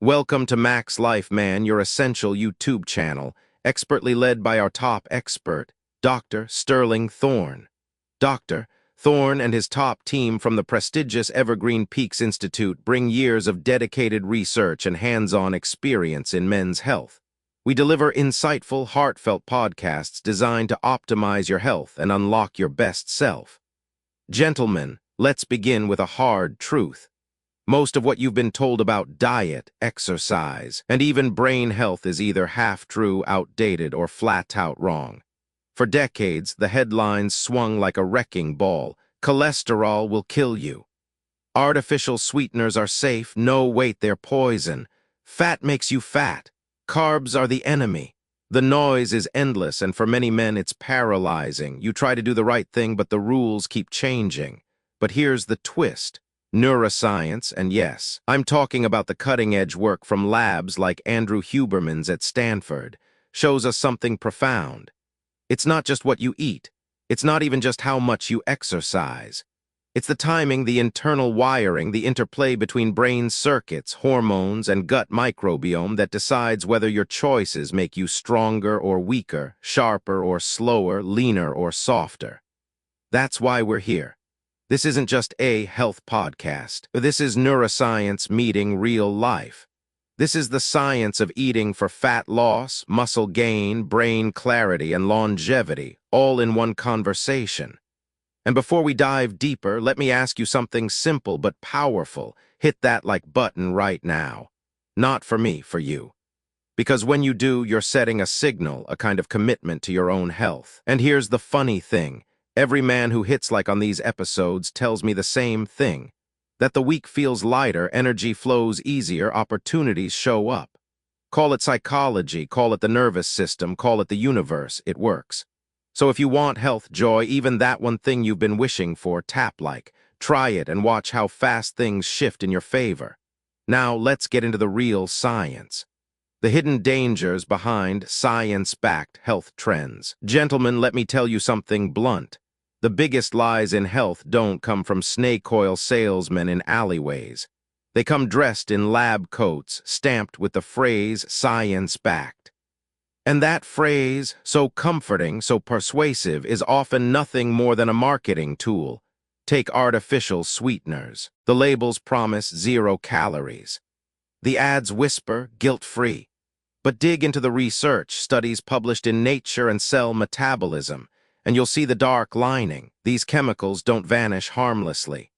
Welcome to MaxLife Man, your essential YouTube channel, expertly led by our top expert, Dr. Sterling Thorne. Dr. Thorne and his top team from the prestigious Evergreen Peaks Institute bring years of dedicated research and hands-on experience in men's health. We deliver insightful, heartfelt podcasts designed to optimize your health and unlock your best self. Gentlemen, let's begin with a hard truth. Most of what you've been told about diet, exercise, and even brain health is either half-true, outdated, or flat-out wrong. For decades, the headlines swung like a wrecking ball. Cholesterol will kill you. Artificial sweeteners are safe. No, wait, they're poison. Fat makes you fat. Carbs are the enemy. The noise is endless, and for many men, it's paralyzing. You try to do the right thing, but the rules keep changing. But here's the twist. Neuroscience, and yes, I'm talking about the cutting-edge work from labs like Andrew Huberman's at Stanford, shows us something profound. It's not just what you eat. It's not even just how much you exercise. It's the timing, the internal wiring, the interplay between brain circuits, hormones, and gut microbiome that decides whether your choices make you stronger or weaker, sharper or slower, leaner or softer. That's why we're here. This isn't just a health podcast. This is neuroscience meeting real life. This is the science of eating for fat loss, muscle gain, brain clarity, and longevity, all in one conversation. And before we dive deeper, let me ask you something simple but powerful. Hit that like button right now. Not for me, for you. Because when you do, you're setting a signal, a kind of commitment to your own health. And here's the funny thing. Every man who hits like on these episodes tells me the same thing, that the week feels lighter, energy flows easier, opportunities show up. Call it psychology, call it the nervous system, call it the universe, it works. So if you want health, joy, even that one thing you've been wishing for, tap like, try it and watch how fast things shift in your favor. Now let's get into the real science. The hidden dangers behind science-backed health trends. Gentlemen, let me tell you something blunt. The biggest lies in health don't come from snake oil salesmen in alleyways. They come dressed in lab coats, stamped with the phrase science-backed. And that phrase, so comforting, so persuasive, is often nothing more than a marketing tool. Take artificial sweeteners. The labels promise 0 calories. The ads whisper guilt-free. But dig into the research, studies published in Nature and Cell Metabolism, and you'll see the dark lining. These chemicals don't vanish harmlessly.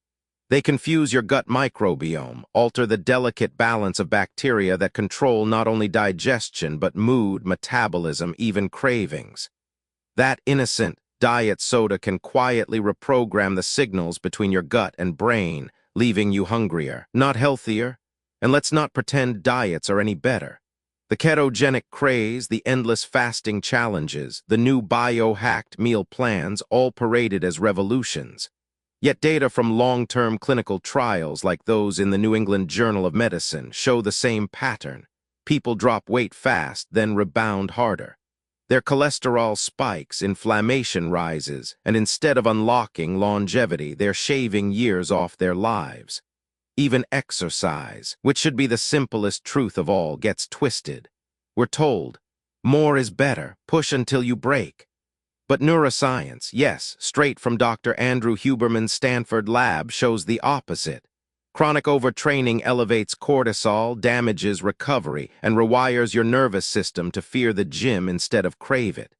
They confuse your gut microbiome, alter the delicate balance of bacteria that control not only digestion but mood, metabolism, even cravings. That innocent diet soda can quietly reprogram the signals between your gut and brain, leaving you hungrier, not healthier. And let's not pretend diets are any better. The ketogenic craze, the endless fasting challenges, the new biohacked meal plans, all paraded as revolutions. Yet data from long-term clinical trials like those in the New England Journal of Medicine show the same pattern. People drop weight fast, then rebound harder. Their cholesterol spikes, inflammation rises, and instead of unlocking longevity, they're shaving years off their lives. Even exercise, which should be the simplest truth of all, gets twisted. We're told, more is better, push until you break. But neuroscience, yes, straight from Dr. Andrew Huberman's Stanford lab, shows the opposite. Chronic overtraining elevates cortisol, damages recovery, and rewires your nervous system to fear the gym instead of crave it.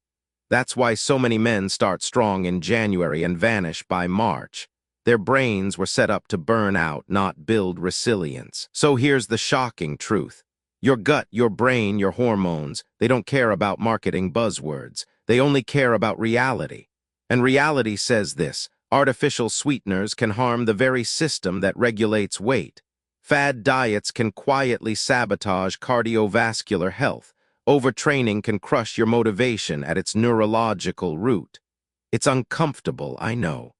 That's why so many men start strong in January and vanish by March. Their brains were set up to burn out, not build resilience. So here's the shocking truth. Your gut, your brain, your hormones, they don't care about marketing buzzwords. They only care about reality. And reality says this: artificial sweeteners can harm the very system that regulates weight. Fad diets can quietly sabotage cardiovascular health. Overtraining can crush your motivation at its neurological root. It's uncomfortable, I know.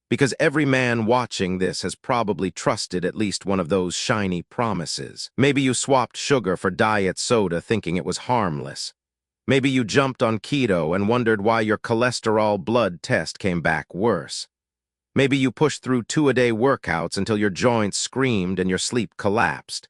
Because every man watching this has probably trusted at least one of those shiny promises. Maybe you swapped sugar for diet soda thinking it was harmless. Maybe you jumped on keto and wondered why your cholesterol blood test came back worse. Maybe you pushed through 2-a-day workouts until your joints screamed and your sleep collapsed.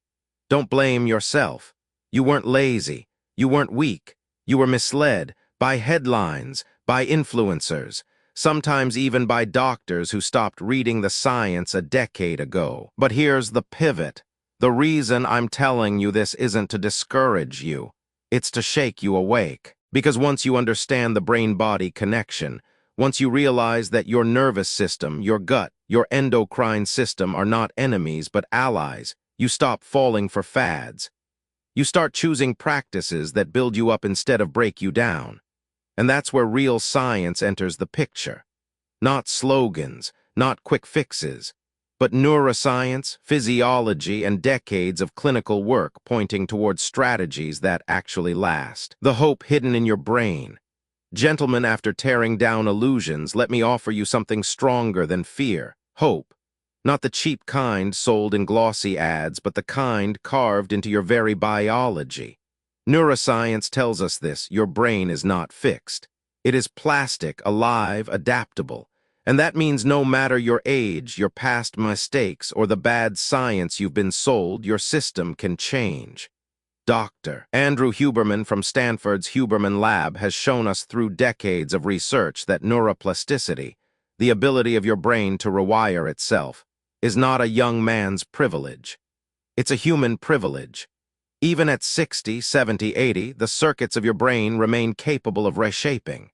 Don't blame yourself. You weren't lazy. You weren't weak. You were misled by headlines, by influencers, sometimes even by doctors who stopped reading the science a decade ago. But here's the pivot. The reason I'm telling you this isn't to discourage you. It's to shake you awake. Because once you understand the brain-body connection, once you realize that your nervous system, your gut, your endocrine system are not enemies but allies, you stop falling for fads. You start choosing practices that build you up instead of break you down. And that's where real science enters the picture. Not slogans, not quick fixes, but neuroscience, physiology, and decades of clinical work pointing towards strategies that actually last. The hope hidden in your brain. Gentlemen, after tearing down illusions, let me offer you something stronger than fear. Hope. Not the cheap kind sold in glossy ads, but the kind carved into your very biology. Neuroscience tells us this: your brain is not fixed. It is plastic, alive, adaptable. And that means no matter your age, your past mistakes, or the bad science you've been sold, your system can change. Dr. Andrew Huberman from Stanford's Huberman Lab has shown us through decades of research that neuroplasticity, the ability of your brain to rewire itself, is not a young man's privilege. It's a human privilege. Even at 60, 70, 80, the circuits of your brain remain capable of reshaping.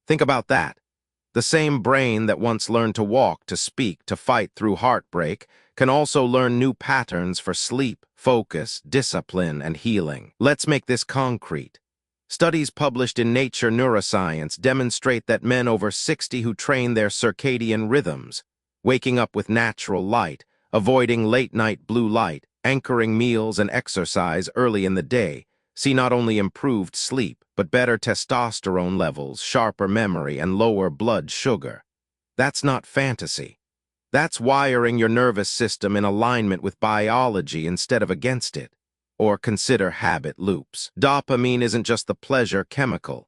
Think about that. The same brain that once learned to walk, to speak, to fight through heartbreak, can also learn new patterns for sleep, focus, discipline, and healing. Let's make this concrete. Studies published in Nature Neuroscience demonstrate that men over 60 who train their circadian rhythms, waking up with natural light, avoiding late-night blue light, anchoring meals and exercise early in the day, see not only improved sleep, but better testosterone levels, sharper memory, and lower blood sugar. That's not fantasy. That's wiring your nervous system in alignment with biology instead of against it. Or consider habit loops. Dopamine isn't just the pleasure chemical.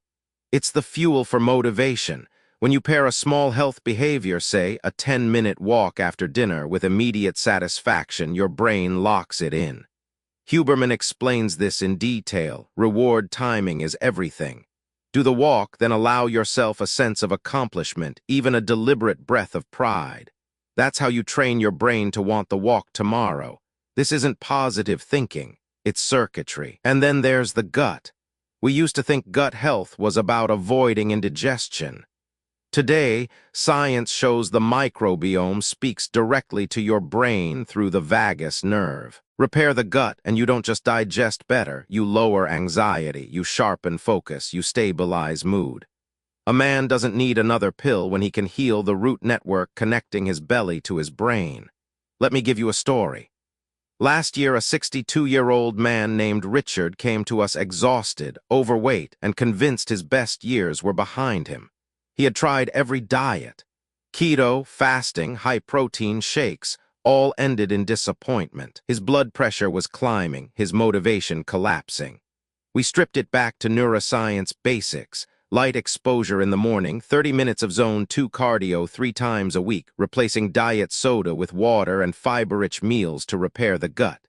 It's the fuel for motivation. When you pair a small health behavior, say a 10-minute walk after dinner, with immediate satisfaction, your brain locks it in. Huberman explains this in detail. Reward timing is everything. Do the walk, then allow yourself a sense of accomplishment, even a deliberate breath of pride. That's how you train your brain to want the walk tomorrow. This isn't positive thinking, it's circuitry. And then there's the gut. We used to think gut health was about avoiding indigestion. Today, science shows the microbiome speaks directly to your brain through the vagus nerve. Repair the gut, and you don't just digest better, you lower anxiety, you sharpen focus, you stabilize mood. A man doesn't need another pill when he can heal the root network connecting his belly to his brain. Let me give you a story. Last year, a 62-year-old man named Richard came to us exhausted, overweight, and convinced his best years were behind him. He had tried every diet. Keto, fasting, high-protein shakes, all ended in disappointment. His blood pressure was climbing, his motivation collapsing. We stripped it back to neuroscience basics: light exposure in the morning, 30 minutes of zone 2 cardio 3 times a week, replacing diet soda with water and fiber-rich meals to repair the gut.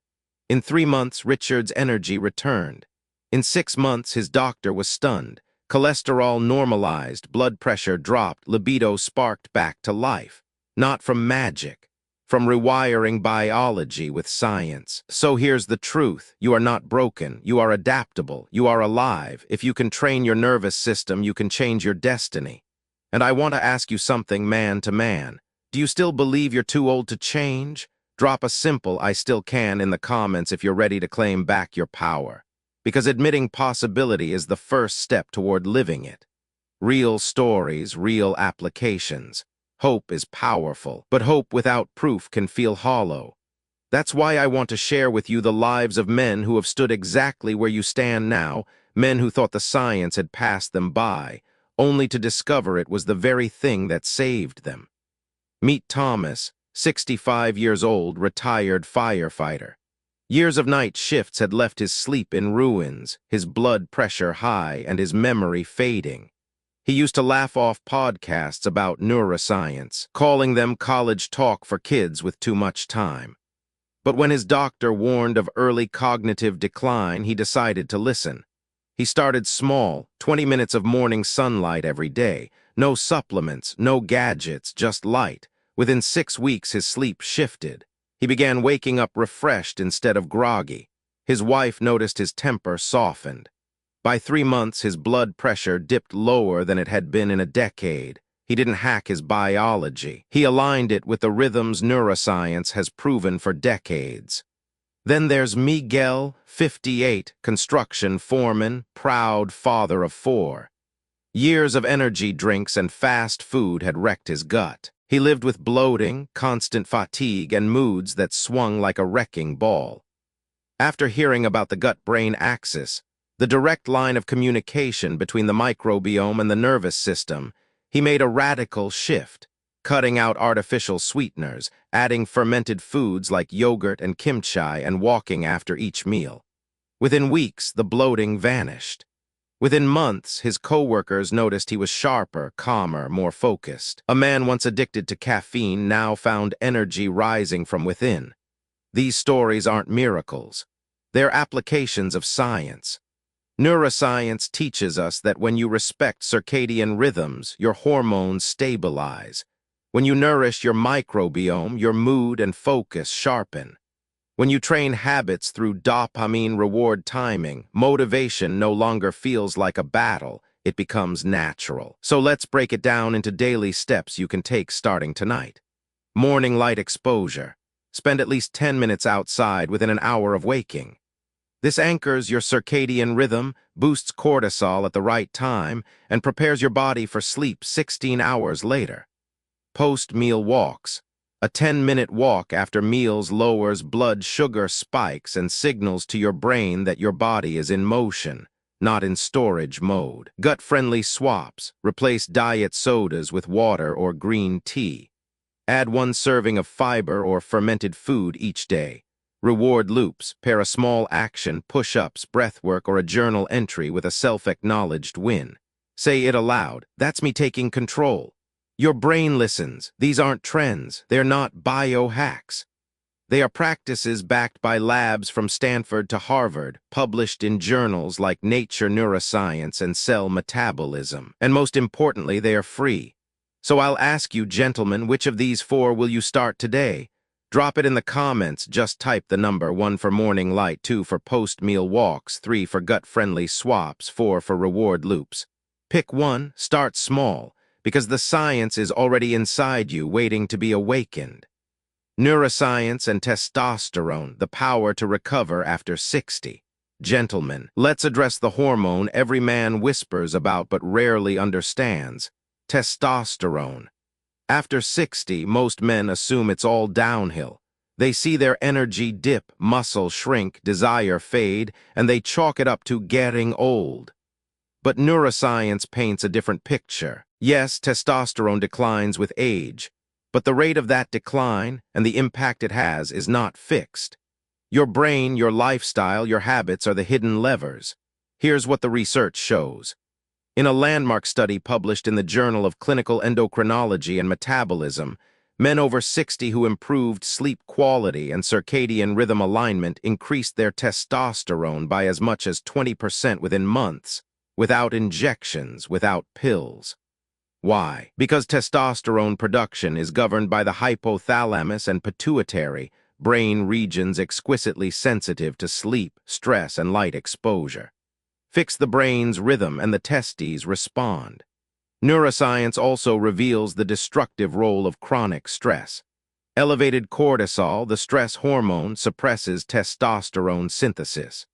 In 3 months, Richard's energy returned. In 6 months, his doctor was stunned. Cholesterol normalized, blood pressure dropped, libido sparked back to life. Not from magic, from rewiring biology with science. So here's the truth. You are not broken. You are adaptable. You are alive. If you can train your nervous system, you can change your destiny. And I want to ask you something, man to man. Do you still believe you're too old to change? Drop a simple "I still can" in the comments if you're ready to claim back your power. Because admitting possibility is the first step toward living it. Real stories, real applications. Hope is powerful, but hope without proof can feel hollow. That's why I want to share with you the lives of men who have stood exactly where you stand now, men who thought the science had passed them by, only to discover it was the very thing that saved them. Meet Thomas, 65 years old, retired firefighter. Years of night shifts had left his sleep in ruins, his blood pressure high, and his memory fading. He used to laugh off podcasts about neuroscience, calling them college talk for kids with too much time. But when his doctor warned of early cognitive decline, he decided to listen. He started small, 20 minutes of morning sunlight every day. No supplements, no gadgets, just light. Within 6 weeks, his sleep shifted. He began waking up refreshed instead of groggy. His wife noticed his temper softened. By 3 months, his blood pressure dipped lower than it had been in a decade. He didn't hack his biology. He aligned it with the rhythms neuroscience has proven for decades. Then there's Miguel, 58, construction foreman, proud father of 4. Years of energy drinks and fast food had wrecked his gut. He lived with bloating, constant fatigue, and moods that swung like a wrecking ball. After hearing about the gut-brain axis, the direct line of communication between the microbiome and the nervous system, he made a radical shift, cutting out artificial sweeteners, adding fermented foods like yogurt and kimchi, and walking after each meal. Within weeks, the bloating vanished. Within months, his co-workers noticed he was sharper, calmer, more focused. A man once addicted to caffeine now found energy rising from within. These stories aren't miracles. They're applications of science. Neuroscience teaches us that when you respect circadian rhythms, your hormones stabilize. When you nourish your microbiome, your mood and focus sharpen. When you train habits through dopamine reward timing, motivation no longer feels like a battle, it becomes natural. So let's break it down into daily steps you can take starting tonight. Morning light exposure. Spend at least 10 minutes outside within an hour of waking. This anchors your circadian rhythm, boosts cortisol at the right time, and prepares your body for sleep 16 hours later. Post-meal walks. A 10-minute walk after meals lowers blood sugar spikes and signals to your brain that your body is in motion, not in storage mode. Gut-friendly swaps. Replace diet sodas with water or green tea. Add 1 serving of fiber or fermented food each day. Reward loops. Pair a small action, push-ups, breathwork, or a journal entry with a self-acknowledged win. Say it aloud. That's me taking control. Your brain listens. These aren't trends. They're not biohacks. They are practices backed by labs from Stanford to Harvard, published in journals like Nature Neuroscience and Cell Metabolism. And most importantly, they are free. So I'll ask you, gentlemen, which of these 4 will you start today? Drop it in the comments. Just type the number: 1 for morning light, 2 for post-meal walks, 3 for gut-friendly swaps, 4 for reward loops. Pick one, start small, because the science is already inside you, waiting to be awakened. Neuroscience and testosterone, the power to recover after 60. Gentlemen, let's address the hormone every man whispers about but rarely understands: testosterone. After 60, most men assume it's all downhill. They see their energy dip, muscle shrink, desire fade, and they chalk it up to getting old. But neuroscience paints a different picture. Yes, testosterone declines with age, but the rate of that decline and the impact it has is not fixed. Your brain, your lifestyle, your habits are the hidden levers. Here's what the research shows. In a landmark study published in the Journal of Clinical Endocrinology and Metabolism, men over 60 who improved sleep quality and circadian rhythm alignment increased their testosterone by as much as 20% within months, without injections, without pills. Why? Because testosterone production is governed by the hypothalamus and pituitary, brain regions exquisitely sensitive to sleep, stress, and light exposure. Fix the brain's rhythm and the testes respond. Neuroscience also reveals the destructive role of chronic stress. Elevated cortisol, the stress hormone, suppresses testosterone synthesis.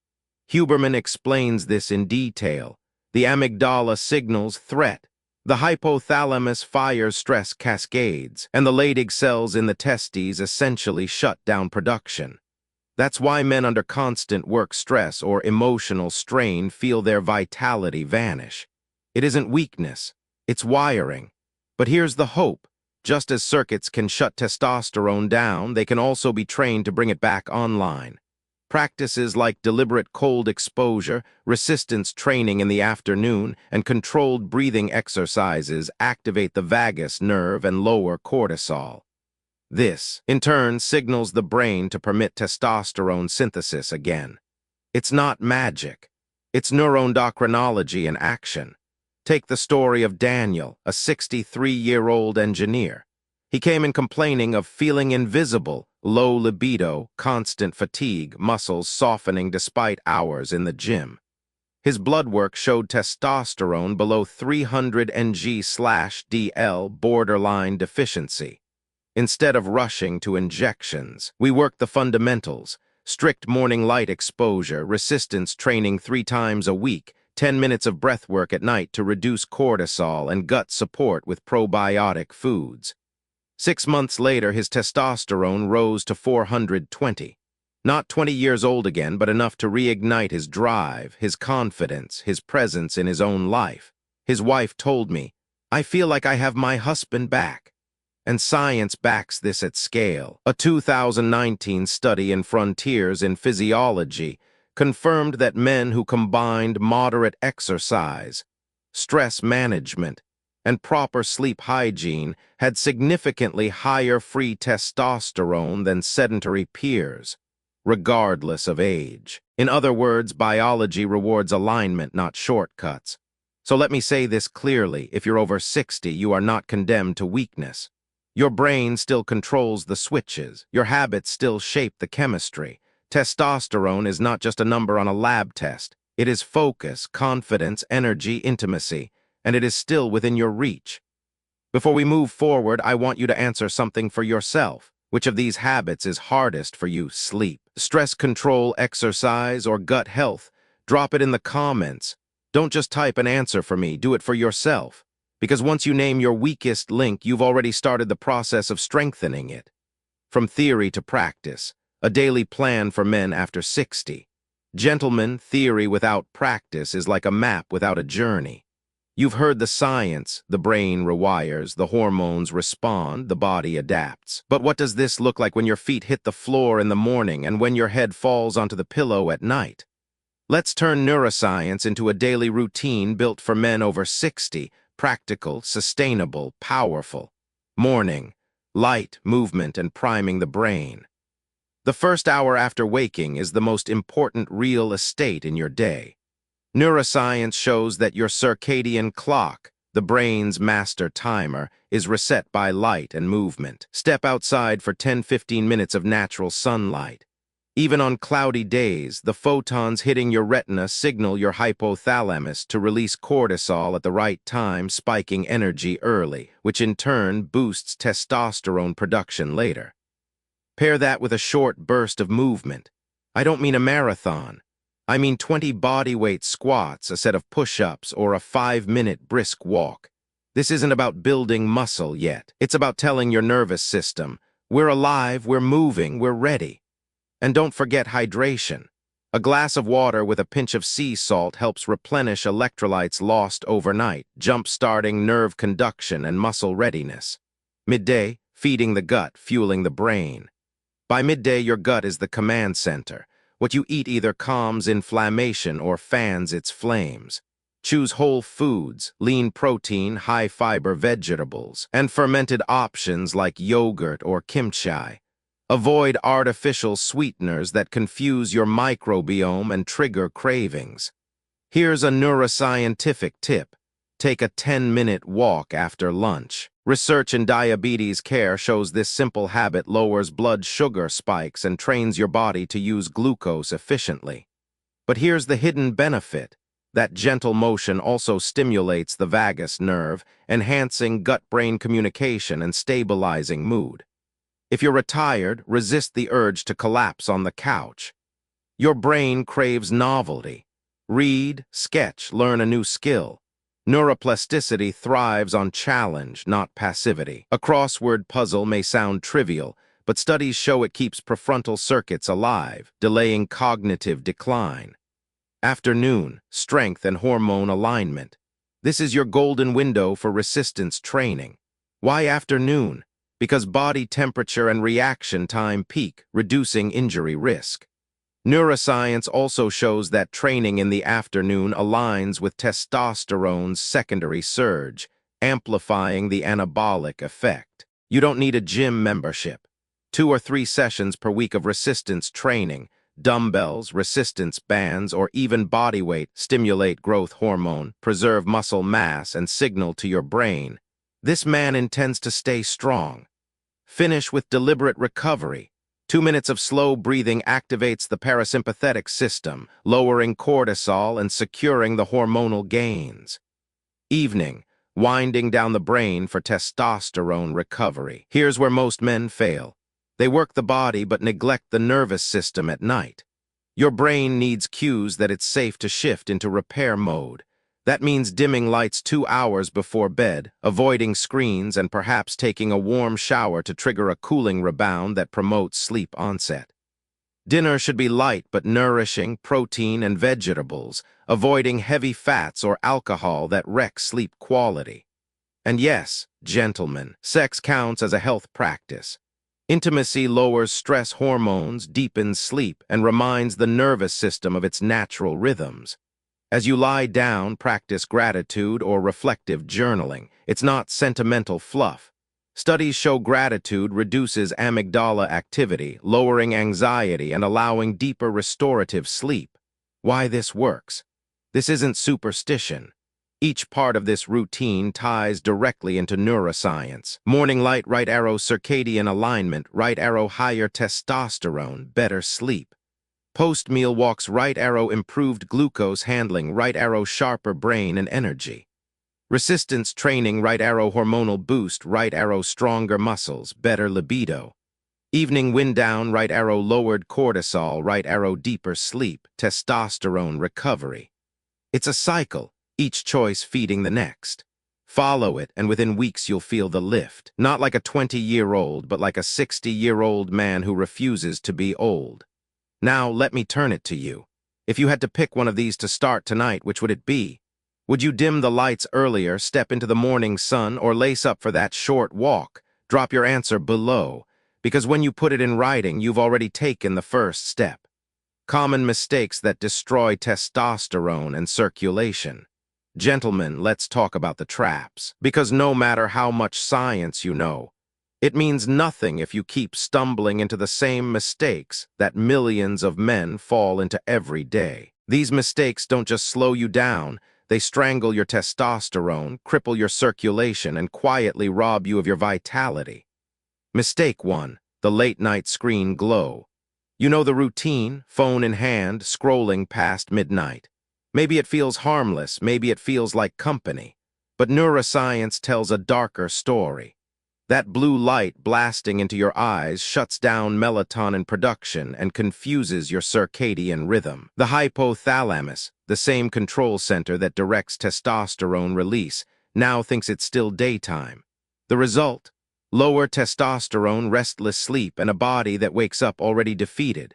Huberman explains this in detail. The amygdala signals threat. The hypothalamus fires stress cascades, and the Leydig cells in the testes essentially shut down production. That's why men under constant work stress or emotional strain feel their vitality vanish. It isn't weakness, it's wiring. But here's the hope. Just as circuits can shut testosterone down, they can also be trained to bring it back online. Practices like deliberate cold exposure, resistance training in the afternoon, and controlled breathing exercises activate the vagus nerve and lower cortisol. This, in turn, signals the brain to permit testosterone synthesis again. It's not magic. It's neuroendocrinology in action. Take the story of Daniel, a 63-year-old engineer. He came in complaining of feeling invisible, low libido, constant fatigue, muscles softening despite hours in the gym. His blood work showed testosterone below 300 ng/dl, borderline deficiency. Instead of rushing to injections, we worked the fundamentals: strict morning light exposure, resistance training 3 times a week, 10 minutes of breath work at night to reduce cortisol, and gut support with probiotic foods. 6 months later, his testosterone rose to 420. Not 20 years old again, but enough to reignite his drive, his confidence, his presence in his own life. His wife told me, "I feel like I have my husband back." And science backs this at scale. A 2019 study in Frontiers in Physiology confirmed that men who combined moderate exercise, stress management, and proper sleep hygiene had significantly higher free testosterone than sedentary peers, regardless of age. In other words, biology rewards alignment, not shortcuts. So let me say this clearly: if you're over 60, you are not condemned to weakness. Your brain still controls the switches. Your habits still shape the chemistry. Testosterone is not just a number on a lab test. It is focus, confidence, energy, intimacy, and it is still within your reach. Before we move forward, I want you to answer something for yourself. Which of these habits is hardest for you? Sleep, stress control, exercise, or gut health? Drop it in the comments. Don't just type an answer for me, do it for yourself. Because once you name your weakest link, you've already started the process of strengthening it. From theory to practice, a daily plan for men after 60. Gentlemen, theory without practice is like a map without a journey. You've heard the science: the brain rewires, the hormones respond, the body adapts. But what does this look like when your feet hit the floor in the morning and when your head falls onto the pillow at night? Let's turn neuroscience into a daily routine built for men over 60, practical, sustainable, powerful. Morning, light, movement, and priming the brain. The first hour after waking is the most important real estate in your day. Neuroscience shows that your circadian clock, the brain's master timer, is reset by light and movement. Step outside for 10-15 minutes of natural sunlight. Even on cloudy days, the photons hitting your retina signal your hypothalamus to release cortisol at the right time, spiking energy early, which in turn boosts testosterone production later. Pair that with a short burst of movement. I don't mean a marathon. I mean 20 bodyweight squats, a set of push-ups, or a 5-minute brisk walk. This isn't about building muscle yet. It's about telling your nervous system, we're alive, we're moving, we're ready. And don't forget hydration. A glass of water with a pinch of sea salt helps replenish electrolytes lost overnight, jump-starting nerve conduction and muscle readiness. Midday, feeding the gut, fueling the brain. By midday, your gut is the command center. What you eat either calms inflammation or fans its flames. Choose whole foods, lean protein, high-fiber vegetables, and fermented options like yogurt or kimchi. Avoid artificial sweeteners that confuse your microbiome and trigger cravings. Here's a neuroscientific tip. Take a 10-minute walk after lunch. Research in diabetes care shows this simple habit lowers blood sugar spikes and trains your body to use glucose efficiently. But here's the hidden benefit. That gentle motion also stimulates the vagus nerve, enhancing gut-brain communication and stabilizing mood. If you're retired, resist the urge to collapse on the couch. Your brain craves novelty. Read, sketch, learn a new skill. Neuroplasticity thrives on challenge, not passivity. A crossword puzzle may sound trivial, but studies show it keeps prefrontal circuits alive, delaying cognitive decline. Afternoon, strength and hormone alignment. This is your golden window for resistance training. Why afternoon? Because body temperature and reaction time peak, reducing injury risk. Neuroscience also shows that training in the afternoon aligns with testosterone's secondary surge, amplifying the anabolic effect. You don't need a gym membership. 2 or 3 sessions per week of resistance training, dumbbells, resistance bands, or even body weight stimulate growth hormone, preserve muscle mass, and signal to your brain. This man intends to stay strong. Finish with deliberate recovery. 2 minutes of slow breathing activates the parasympathetic system, lowering cortisol and securing the hormonal gains. Evening, winding down the brain for testosterone recovery. Here's where most men fail. They work the body but neglect the nervous system at night. Your brain needs cues that it's safe to shift into repair mode. That means dimming lights 2 hours before bed, avoiding screens, and perhaps taking a warm shower to trigger a cooling rebound that promotes sleep onset. Dinner should be light but nourishing, protein and vegetables, avoiding heavy fats or alcohol that wreck sleep quality. And yes, gentlemen, sex counts as a health practice. Intimacy lowers stress hormones, deepens sleep, and reminds the nervous system of its natural rhythms. As you lie down, practice gratitude or reflective journaling. It's not sentimental fluff. Studies show gratitude reduces amygdala activity, lowering anxiety and allowing deeper restorative sleep. Why this works? This isn't superstition. Each part of this routine ties directly into neuroscience. Morning light, right arrow circadian alignment, right arrow higher testosterone, better sleep. Post-meal walks, right arrow improved glucose handling, right arrow sharper brain and energy. Resistance training, right arrow hormonal boost, right arrow stronger muscles, better libido. Evening wind down, right arrow lowered cortisol, right arrow deeper sleep, testosterone recovery. It's a cycle, each choice feeding the next. Follow it, and within weeks you'll feel the lift. Not like a 20-year-old, but like a 60-year-old man who refuses to be old. Now, let me turn it to you. If you had to pick one of these to start tonight, which would it be? Would you dim the lights earlier, step into the morning sun, or lace up for that short walk? Drop your answer below, because when you put it in writing, you've already taken the first step. Common mistakes that destroy testosterone and circulation. Gentlemen, let's talk about the traps. Because no matter how much science you know, it means nothing if you keep stumbling into the same mistakes that millions of men fall into every day. These mistakes don't just slow you down, they strangle your testosterone, cripple your circulation, and quietly rob you of your vitality. Mistake 1, the late-night screen glow. You know the routine, phone in hand, scrolling past midnight. Maybe it feels harmless, maybe it feels like company. But neuroscience tells a darker story. That blue light blasting into your eyes shuts down melatonin production and confuses your circadian rhythm. The hypothalamus, the same control center that directs testosterone release, now thinks it's still daytime. The result? Lower testosterone, restless sleep, and a body that wakes up already defeated.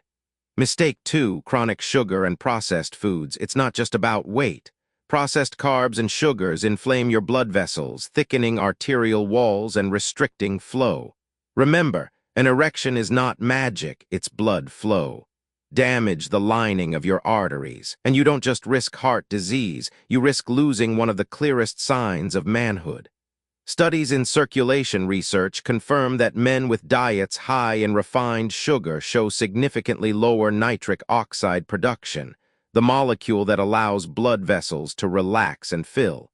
Mistake 2, chronic sugar and processed foods. It's not just about weight. Processed carbs and sugars inflame your blood vessels, thickening arterial walls and restricting flow. Remember, an erection is not magic, it's blood flow. Damage the lining of your arteries, and you don't just risk heart disease, you risk losing one of the clearest signs of manhood. Studies in circulation research confirm that men with diets high in refined sugar show significantly lower nitric oxide production, the molecule that allows blood vessels to relax and fill.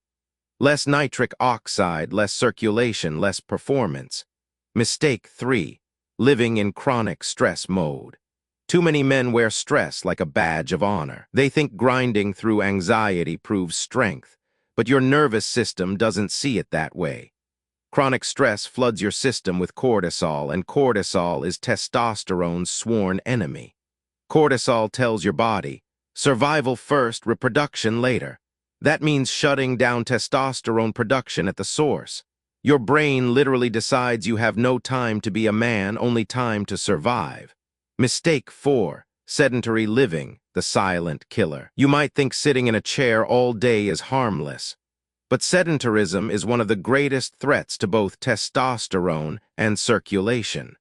Less nitric oxide, less circulation, less performance. Mistake 3, living in chronic stress mode. Too many men wear stress like a badge of honor. They think grinding through anxiety proves strength, but your nervous system doesn't see it that way. Chronic stress floods your system with cortisol, and cortisol is testosterone's sworn enemy. Cortisol tells your body, survival first, reproduction later. That means shutting down testosterone production at the source. Your brain literally decides you have no time to be a man, only time to survive. Mistake 4, sedentary living, the silent killer. You might think sitting in a chair all day is harmless, but sedentarism is one of the greatest threats to both testosterone and circulation.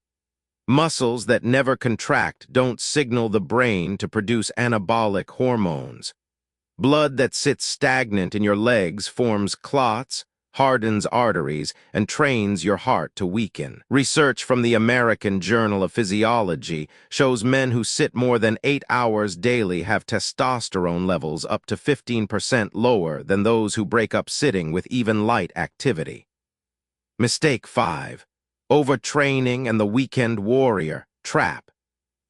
Muscles that never contract don't signal the brain to produce anabolic hormones. Blood that sits stagnant in your legs forms clots, hardens arteries, and trains your heart to weaken. Research from the American Journal of Physiology shows men who sit more than 8 hours daily have testosterone levels up to 15% lower than those who break up sitting with even light activity. Mistake 5. Overtraining and the weekend warrior trap.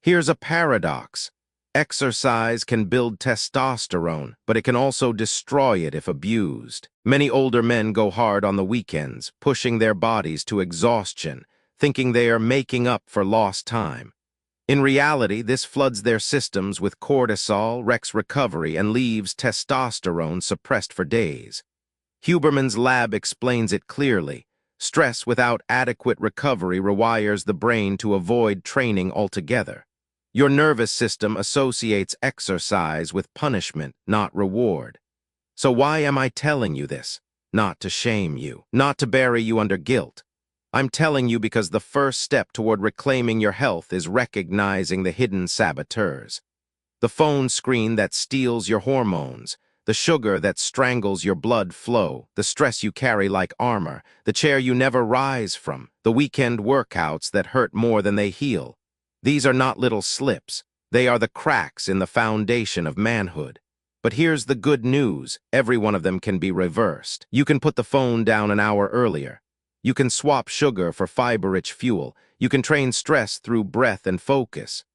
Here's a paradox. Exercise can build testosterone, but it can also destroy it if abused. Many older men go hard on the weekends, pushing their bodies to exhaustion, thinking they are making up for lost time. In reality, this floods their systems with cortisol, wrecks recovery, and leaves testosterone suppressed for days. Huberman's lab explains it clearly. Stress without adequate recovery rewires the brain to avoid training altogether. Your nervous system associates exercise with punishment, not reward. So why am I telling you this? Not to shame you, not to bury you under guilt. I'm telling you because the first step toward reclaiming your health is recognizing the hidden saboteurs. The phone screen that steals your hormones, the sugar that strangles your blood flow, the stress you carry like armor, the chair you never rise from, the weekend workouts that hurt more than they heal. These are not little slips. They are the cracks in the foundation of manhood. But here's the good news. Every one of them can be reversed. You can put the phone down an hour earlier. You can swap sugar for fiber-rich fuel. You can train stress through breath and focus.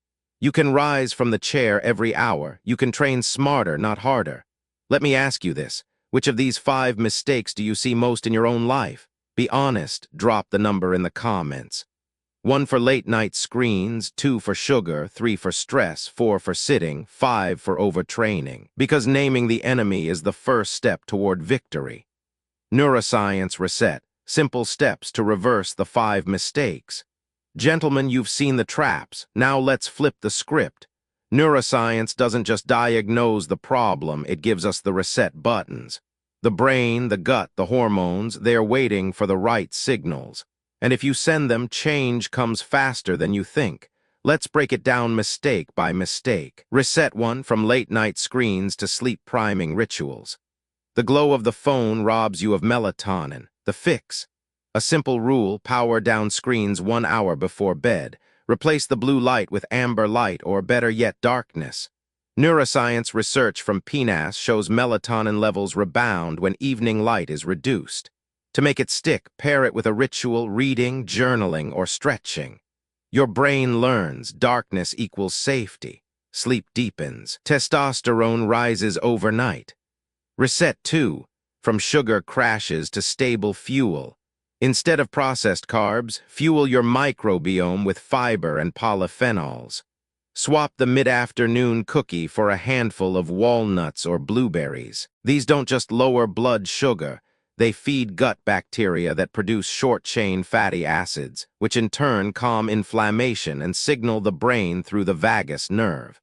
You can rise from the chair every hour. You can train smarter, not harder. Let me ask you this. Which of these 5 mistakes do you see most in your own life? Be honest. Drop the number in the comments. 1 for late-night screens, 2 for sugar, 3 for stress, 4 for sitting, 5 for overtraining. Because naming the enemy is the first step toward victory. Neuroscience Reset. Simple steps to reverse the 5 mistakes. Gentlemen, you've seen the traps. Now let's flip the script. Neuroscience doesn't just diagnose the problem, it gives us the reset buttons. The brain, the gut, the hormones, they're waiting for the right signals. And if you send them, change comes faster than you think. Let's break it down mistake by mistake. Reset 1, from late-night screens to sleep-priming rituals. The glow of the phone robs you of melatonin. The fix. A simple rule: power down screens 1 hour before bed. Replace the blue light with amber light, or better yet, darkness. Neuroscience research from PNAS shows melatonin levels rebound when evening light is reduced. To make it stick, pair it with a ritual: reading, journaling, or stretching. Your brain learns darkness equals safety. Sleep deepens. Testosterone rises overnight. Reset 2, from sugar crashes to stable fuel. Instead of processed carbs, fuel your microbiome with fiber and polyphenols. Swap the mid-afternoon cookie for a handful of walnuts or blueberries. These don't just lower blood sugar, they feed gut bacteria that produce short-chain fatty acids, which in turn calm inflammation and signal the brain through the vagus nerve.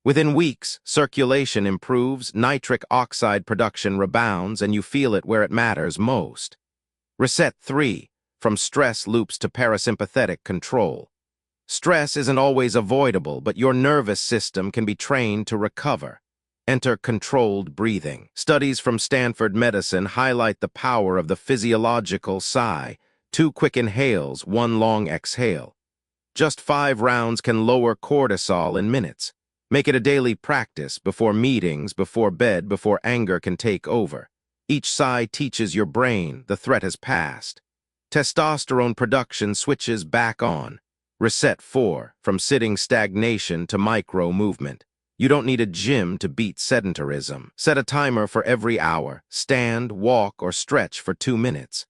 Within weeks, circulation improves, nitric oxide production rebounds, and you feel it where it matters most. Reset 3, from stress loops to parasympathetic control. Stress isn't always avoidable, but your nervous system can be trained to recover. Enter controlled breathing. Studies from Stanford Medicine highlight the power of the physiological sigh: 2 quick inhales, 1 long exhale. Just 5 rounds can lower cortisol in minutes. Make it a daily practice: before meetings, before bed, before anger can take over. Each sigh teaches your brain the threat has passed. Testosterone production switches back on. Reset 4, from sitting stagnation to micro-movement. You don't need a gym to beat sedentarism. Set a timer for every hour. Stand, walk, or stretch for 2 minutes.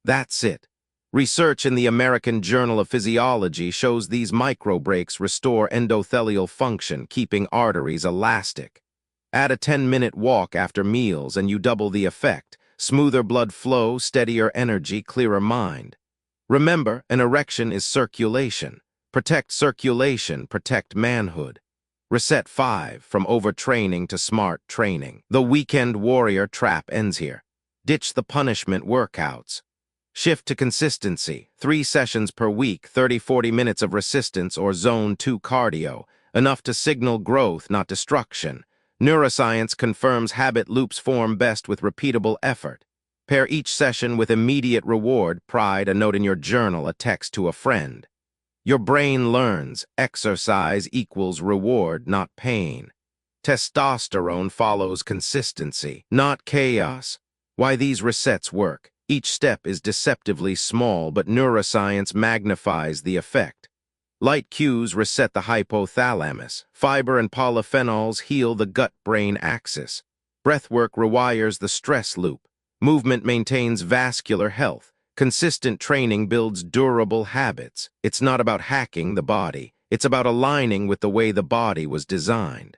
That's it. Research in the American Journal of Physiology shows these micro breaks restore endothelial function, keeping arteries elastic. Add a 10-minute walk after meals and you double the effect: smoother blood flow, steadier energy, clearer mind. Remember, an erection is circulation. Protect circulation, protect manhood. Reset 5, from overtraining to smart training. The weekend warrior trap ends here. Ditch the punishment workouts. Shift to consistency: 3 sessions per week, 30-40 minutes of resistance or zone 2 cardio, enough to signal growth, not destruction. Neuroscience confirms habit loops form best with repeatable effort. Pair each session with immediate reward, pride, a note in your journal, a text to a friend. Your brain learns exercise equals reward, not pain. Testosterone follows consistency, not chaos. Why these resets work. Each step is deceptively small, but neuroscience magnifies the effect. Light cues reset the hypothalamus. Fiber and polyphenols heal the gut-brain axis. Breathwork rewires the stress loop. Movement maintains vascular health. Consistent training builds durable habits. It's not about hacking the body. It's about aligning with the way the body was designed.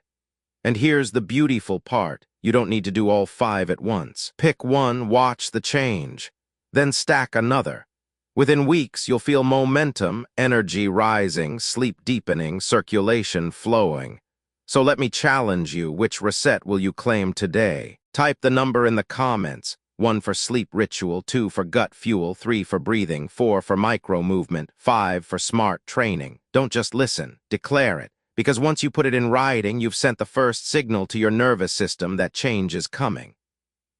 And here's the beautiful part. You don't need to do all 5 at once. Pick one, watch the change. Then stack another. Within weeks, you'll feel momentum, energy rising, sleep deepening, circulation flowing. So let me challenge you, which reset will you claim today? Type the number in the comments. 1 for sleep ritual, 2 for gut fuel, 3 for breathing, 4 for micro movement, 5 for smart training. Don't just listen, declare it. Because once you put it in writing, you've sent the first signal to your nervous system that change is coming.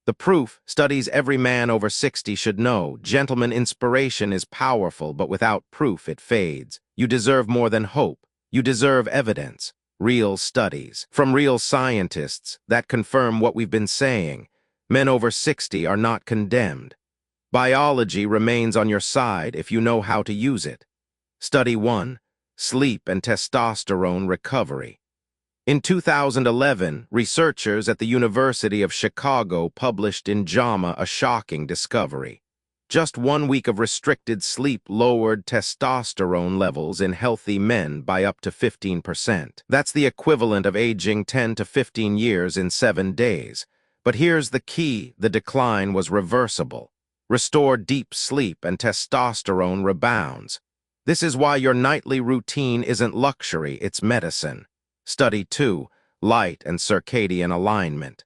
The proof, studies every man over 60 should know. Gentlemen, inspiration is powerful, but without proof it fades. You deserve more than hope. You deserve evidence. Real studies, from real scientists, that confirm what we've been saying. Men over 60 are not condemned. Biology remains on your side if you know how to use it. Study 1. Sleep and testosterone recovery. In 2011, researchers at the University of Chicago published in JAMA a shocking discovery. Just 1 week of restricted sleep lowered testosterone levels in healthy men by up to 15%. That's the equivalent of aging 10 to 15 years in 7 days. But here's the key, the decline was reversible. Restore deep sleep and testosterone rebounds. This is why your nightly routine isn't luxury, it's medicine. Study 2. Light and circadian alignment.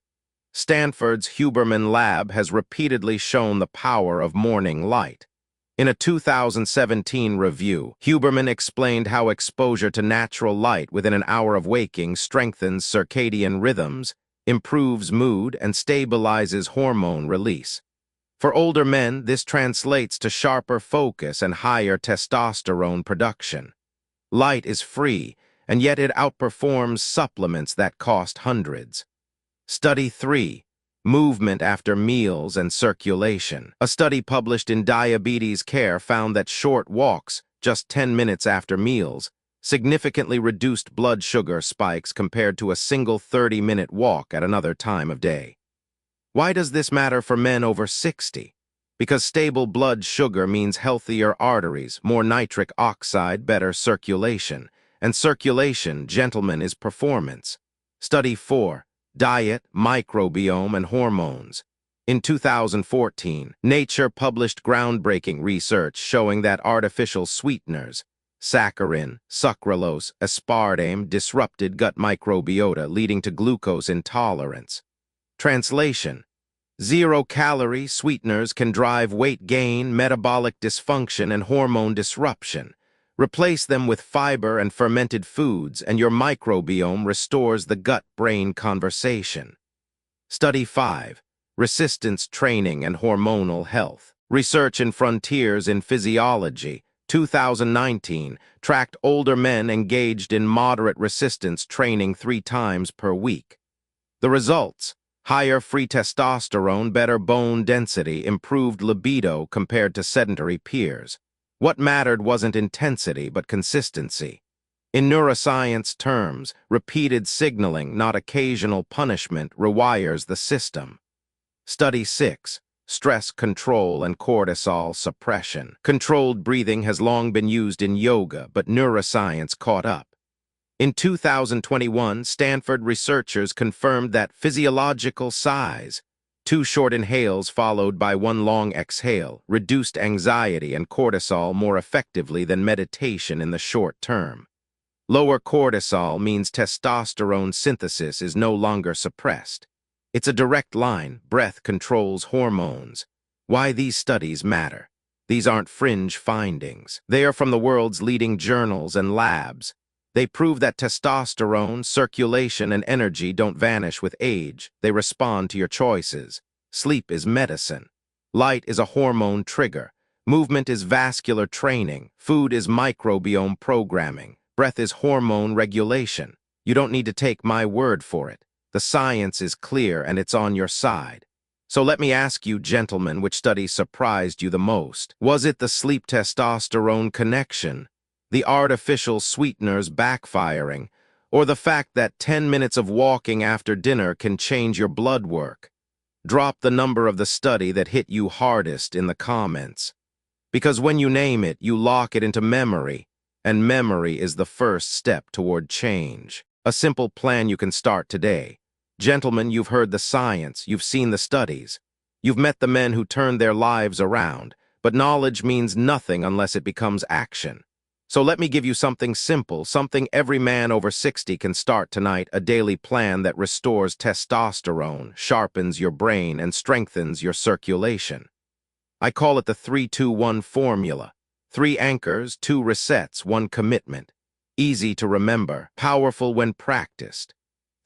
Stanford's Huberman lab has repeatedly shown the power of morning light. In a 2017 review, Huberman explained how exposure to natural light within an hour of waking strengthens circadian rhythms, improves mood, and stabilizes hormone release. For older men, this translates to sharper focus and higher testosterone production. Light is free, and yet it outperforms supplements that cost hundreds. Study 3. Movement after meals and circulation. A study published in Diabetes Care found that short walks, just 10 minutes after meals, significantly reduced blood sugar spikes compared to a single 30-minute walk at another time of day. Why does this matter for men over 60? Because stable blood sugar means healthier arteries, more nitric oxide, better circulation. And circulation, gentlemen, is performance. Study 4. Diet, microbiome, and hormones. In 2014, Nature published groundbreaking research showing that artificial sweeteners, saccharin, sucralose, aspartame, disrupted gut microbiota, leading to glucose intolerance. Translation: zero-calorie sweeteners can drive weight gain, metabolic dysfunction, and hormone disruption. Replace them with fiber and fermented foods, and your microbiome restores the gut-brain conversation. Study 5. Resistance training and hormonal health. Research in Frontiers in Physiology, 2019, tracked older men engaged in moderate resistance training 3 times per week. The results: higher free testosterone, better bone density, improved libido compared to sedentary peers. What mattered wasn't intensity, but consistency. In neuroscience terms, repeated signaling, not occasional punishment, rewires the system. Study 6. Stress control and cortisol suppression. Controlled breathing has long been used in yoga, but neuroscience caught up. In 2021, Stanford researchers confirmed that physiological size, 2 short inhales followed by 1 long exhale, reduced anxiety and cortisol more effectively than meditation in the short term. Lower cortisol means testosterone synthesis is no longer suppressed. It's a direct line. Breath controls hormones. Why these studies matter? These aren't fringe findings. They are from the world's leading journals and labs. They prove that testosterone, circulation, and energy don't vanish with age. They respond to your choices. Sleep is medicine. Light is a hormone trigger. Movement is vascular training. Food is microbiome programming. Breath is hormone regulation. You don't need to take my word for it. The science is clear and it's on your side. So let me ask you, gentlemen, which study surprised you the most? Was it the sleep-testosterone connection, the artificial sweeteners backfiring, or the fact that 10 minutes of walking after dinner can change your blood work? Drop the number of the study that hit you hardest in the comments. Because when you name it, you lock it into memory, and memory is the first step toward change. A simple plan you can start today. Gentlemen, you've heard the science, you've seen the studies. You've met the men who turned their lives around, but knowledge means nothing unless it becomes action. So let me give you something simple, something every man over 60 can start tonight, a daily plan that restores testosterone, sharpens your brain, and strengthens your circulation. I call it the 3-2-1 formula. 3 anchors, 2 resets, 1 commitment. Easy to remember, powerful when practiced.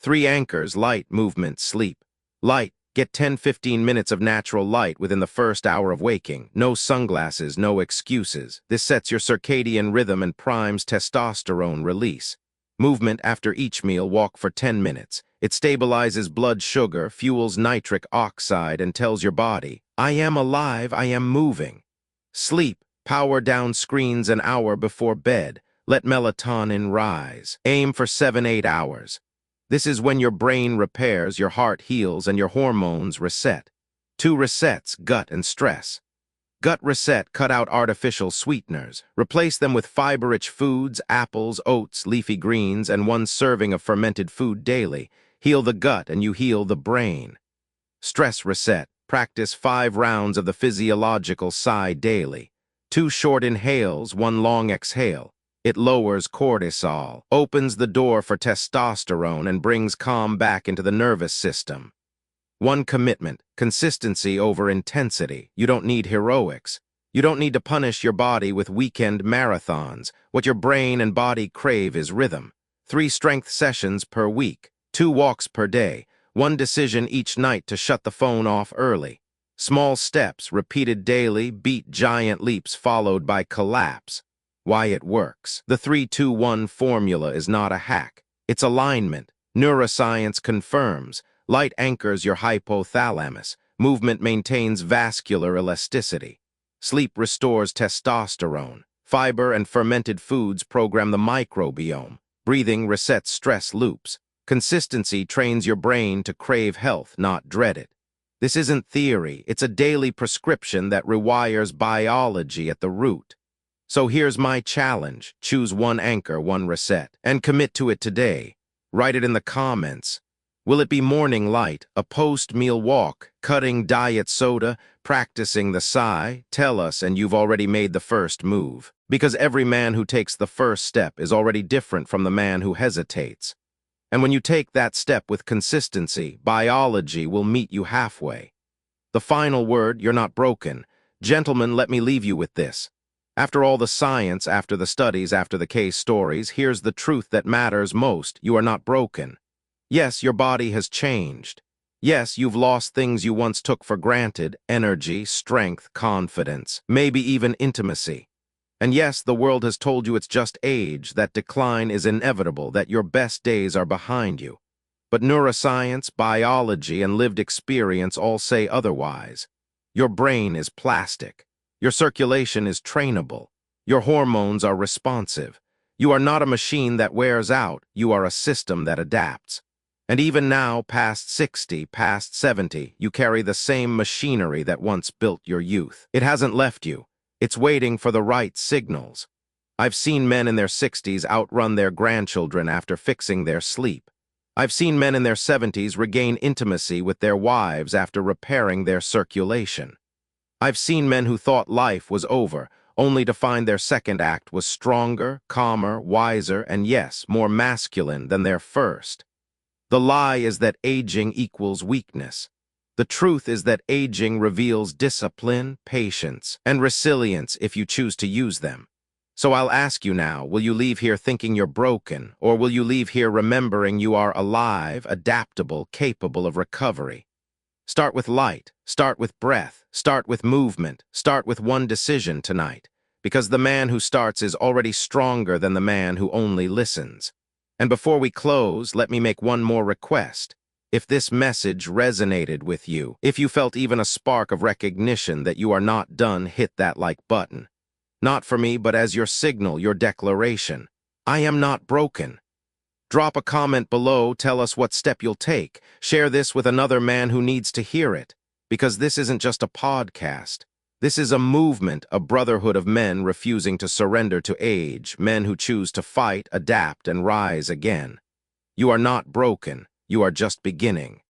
3 anchors: light, movement, sleep. Light, get 10-15 minutes of natural light within the first hour of waking. No sunglasses, no excuses. This sets your circadian rhythm and primes testosterone release. Movement, after each meal, walk for 10 minutes. It stabilizes blood sugar, fuels nitric oxide, and tells your body, I am alive, I am moving. Sleep, power down screens an hour before bed. Let melatonin rise. Aim for 7-8 hours. This is when your brain repairs, your heart heals, and your hormones reset. 2 resets, gut and stress. Gut reset, cut out artificial sweeteners. Replace them with fiber-rich foods, apples, oats, leafy greens, and 1 serving of fermented food daily. Heal the gut and you heal the brain. Stress reset, practice 5 rounds of the physiological sigh daily. 2 short inhales, 1 long exhale. It lowers cortisol, opens the door for testosterone, and brings calm back into the nervous system. 1 commitment, consistency over intensity. You don't need heroics. You don't need to punish your body with weekend marathons. What your brain and body crave is rhythm. 3 strength sessions per week, 2 walks per day, 1 decision each night to shut the phone off early. Small steps, repeated daily, beat giant leaps followed by collapse. Why it works. The 3-2-1 formula is not a hack. It's alignment. Neuroscience confirms. Light anchors your hypothalamus. Movement maintains vascular elasticity. Sleep restores testosterone. Fiber and fermented foods program the microbiome. Breathing resets stress loops. Consistency trains your brain to crave health, not dread it. This isn't theory. It's a daily prescription that rewires biology at the root. So here's my challenge. Choose 1 anchor, 1 reset, and commit to it today. Write it in the comments. Will it be morning light, a post-meal walk, cutting diet soda, practicing the sigh? Tell us, and you've already made the first move. Because every man who takes the first step is already different from the man who hesitates. And when you take that step with consistency, biology will meet you halfway. The final word, you're not broken. Gentlemen, let me leave you with this. After all the science, after the studies, after the case stories, here's the truth that matters most. You are not broken. Yes, your body has changed. Yes, you've lost things you once took for granted: energy, strength, confidence, maybe even intimacy. And yes, the world has told you it's just age, that decline is inevitable, that your best days are behind you. But neuroscience, biology, and lived experience all say otherwise. Your brain is plastic. Your circulation is trainable. Your hormones are responsive. You are not a machine that wears out. You are a system that adapts. And even now, past 60, past 70, you carry the same machinery that once built your youth. It hasn't left you. It's waiting for the right signals. I've seen men in their 60s outrun their grandchildren after fixing their sleep. I've seen men in their 70s regain intimacy with their wives after repairing their circulation. I've seen men who thought life was over, only to find their second act was stronger, calmer, wiser, and yes, more masculine than their first. The lie is that aging equals weakness. The truth is that aging reveals discipline, patience, and resilience if you choose to use them. So I'll ask you now, will you leave here thinking you're broken, or will you leave here remembering you are alive, adaptable, capable of recovery? Start with light, start with breath, start with movement, start with one decision tonight, because the man who starts is already stronger than the man who only listens. And before we close, let me make one more request. If this message resonated with you, if you felt even a spark of recognition that you are not done, hit that like button. Not for me, but as your signal, your declaration. I am not broken. Drop a comment below, tell us what step you'll take. Share this with another man who needs to hear it. Because this isn't just a podcast. This is a movement, a brotherhood of men refusing to surrender to age, men who choose to fight, adapt, and rise again. You are not broken. You are just beginning.